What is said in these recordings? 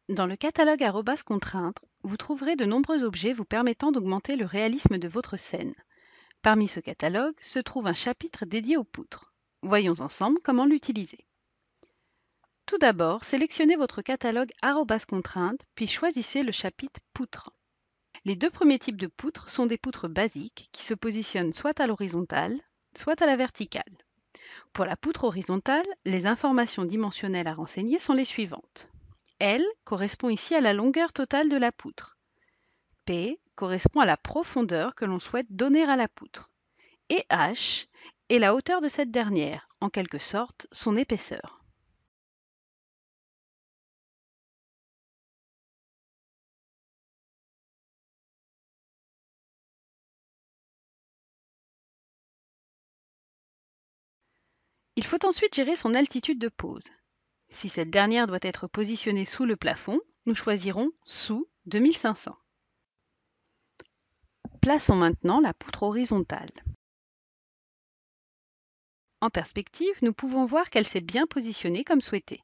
Dans le catalogue @contraintes, vous trouverez de nombreux objets vous permettant d'augmenter le réalisme de votre scène. Parmi ce catalogue se trouve un chapitre dédié aux poutres. Voyons ensemble comment l'utiliser. Tout d'abord, sélectionnez votre catalogue @contraintes, puis choisissez le chapitre poutres. Les deux premiers types de poutres sont des poutres basiques qui se positionnent soit à l'horizontale, soit à la verticale. Pour la poutre horizontale, les informations dimensionnelles à renseigner sont les suivantes. L correspond ici à la longueur totale de la poutre. P correspond à la profondeur que l'on souhaite donner à la poutre. Et H est la hauteur de cette dernière, en quelque sorte son épaisseur. Il faut ensuite gérer son altitude de pose. Si cette dernière doit être positionnée sous le plafond, nous choisirons sous 2500. Plaçons maintenant la poutre horizontale. En perspective, nous pouvons voir qu'elle s'est bien positionnée comme souhaité.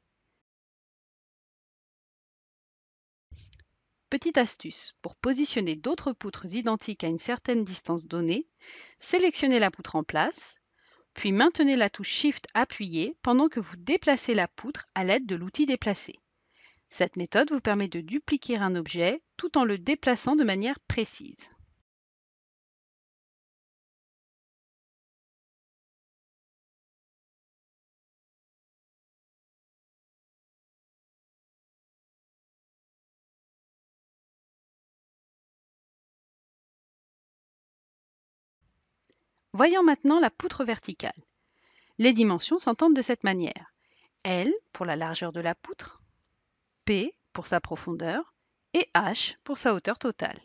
Petite astuce, pour positionner d'autres poutres identiques à une certaine distance donnée, sélectionnez la poutre en place, puis maintenez la touche Shift appuyée pendant que vous déplacez la poutre à l'aide de l'outil déplacer. Cette méthode vous permet de dupliquer un objet tout en le déplaçant de manière précise. Voyons maintenant la poutre verticale. Les dimensions s'entendent de cette manière. L pour la largeur de la poutre, P pour sa profondeur et H pour sa hauteur totale.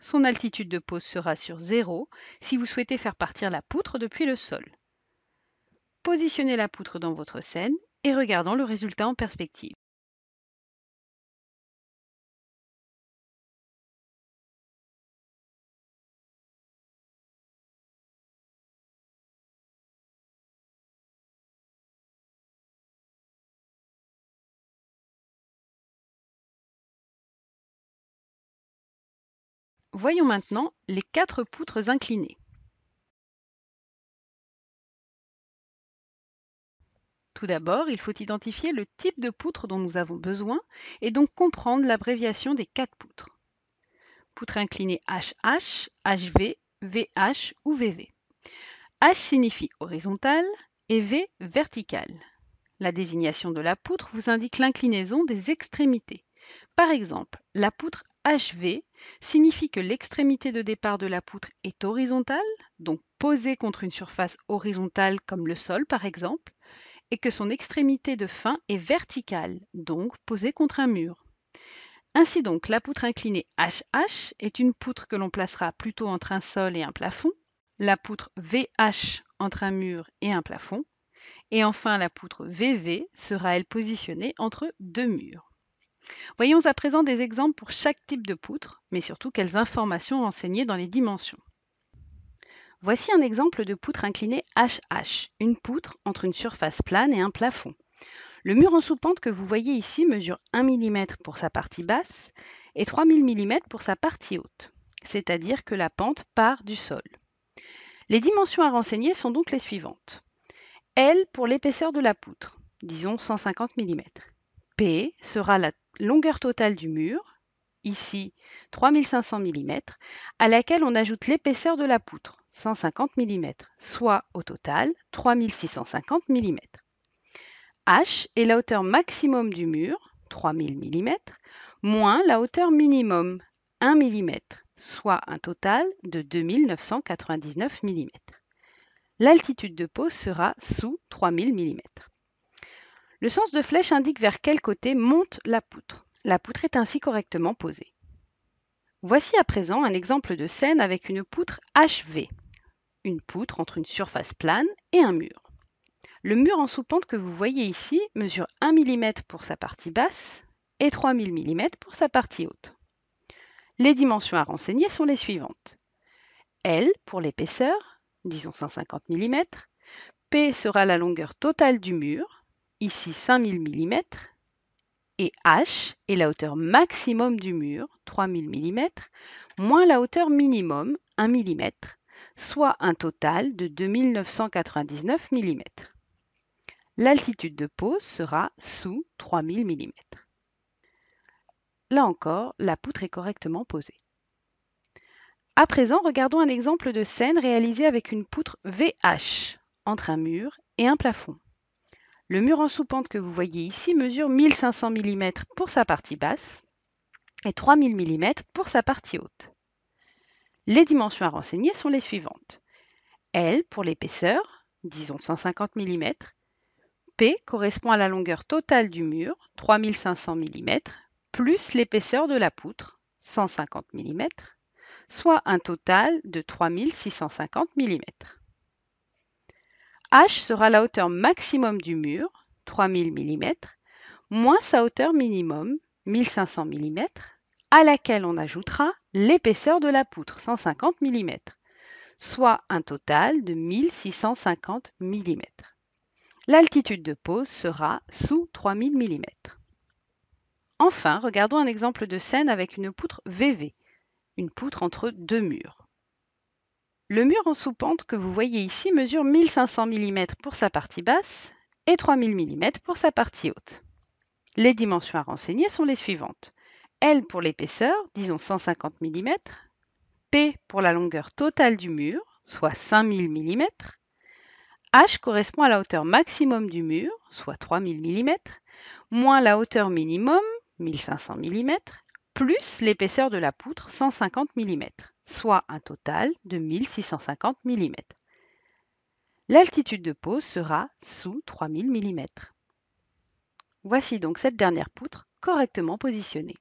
Son altitude de pose sera sur 0 si vous souhaitez faire partir la poutre depuis le sol. Positionnez la poutre dans votre scène et regardons le résultat en perspective. Voyons maintenant les 4 poutres inclinées. Tout d'abord, il faut identifier le type de poutre dont nous avons besoin et donc comprendre l'abréviation des 4 poutres. Poutre inclinée HH, HV, VH ou VV. H signifie horizontale et V verticale. La désignation de la poutre vous indique l'inclinaison des extrémités. Par exemple, la poutre HV signifie que l'extrémité de départ de la poutre est horizontale, donc posée contre une surface horizontale comme le sol par exemple, et que son extrémité de fin est verticale, donc posée contre un mur. Ainsi donc, la poutre inclinée HH est une poutre que l'on placera plutôt entre un sol et un plafond, la poutre VH entre un mur et un plafond, et enfin la poutre VV sera elle positionnée entre deux murs. Voyons à présent des exemples pour chaque type de poutre, mais surtout quelles informations renseigner dans les dimensions. Voici un exemple de poutre inclinée HH, une poutre entre une surface plane et un plafond. Le mur en sous-pente que vous voyez ici mesure 1 mm pour sa partie basse et 3000 mm pour sa partie haute, c'est-à-dire que la pente part du sol. Les dimensions à renseigner sont donc les suivantes. L pour l'épaisseur de la poutre, disons 150 mm. P sera la longueur totale du mur, ici 3500 mm, à laquelle on ajoute l'épaisseur de la poutre, 150 mm, soit au total 3650 mm. H est la hauteur maximum du mur, 3000 mm, moins la hauteur minimum, 1 mm, soit un total de 2999 mm. L'altitude de pose sera sous 3000 mm. Le sens de flèche indique vers quel côté monte la poutre. La poutre est ainsi correctement posée. Voici à présent un exemple de scène avec une poutre HV, une poutre entre une surface plane et un mur. Le mur en sous-pente que vous voyez ici mesure 1 mm pour sa partie basse et 3000 mm pour sa partie haute. Les dimensions à renseigner sont les suivantes. L pour l'épaisseur, disons 150 mm. P sera la longueur totale du mur, ici 5000 mm. Et H est la hauteur maximum du mur, 3000 mm, moins la hauteur minimum, 1 mm, soit un total de 2999 mm. L'altitude de pose sera sous 3000 mm. Là encore, la poutre est correctement posée. À présent, regardons un exemple de scène réalisé avec une poutre VH entre un mur et un plafond. Le mur en sous-pente que vous voyez ici mesure 1500 mm pour sa partie basse et 3000 mm pour sa partie haute. Les dimensions à renseigner sont les suivantes. L pour l'épaisseur, disons 150 mm. P correspond à la longueur totale du mur, 3500 mm, plus l'épaisseur de la poutre, 150 mm, soit un total de 3650 mm. H sera la hauteur maximum du mur, 3000 mm, moins sa hauteur minimum, 1500 mm, à laquelle on ajoutera l'épaisseur de la poutre, 150 mm, soit un total de 1650 mm. L'altitude de pose sera sous 3000 mm. Enfin, regardons un exemple de scène avec une poutre VV, une poutre entre deux murs. Le mur en sous-pente que vous voyez ici mesure 1500 mm pour sa partie basse et 3000 mm pour sa partie haute. Les dimensions à renseigner sont les suivantes. L pour l'épaisseur, disons 150 mm, P pour la longueur totale du mur, soit 5000 mm, H correspond à la hauteur maximum du mur, soit 3000 mm, moins la hauteur minimum, 1500 mm, plus l'épaisseur de la poutre, 150 mm, soit un total de 1650 mm. L'altitude de pose sera sous 3000 mm. Voici donc cette dernière poutre correctement positionnée.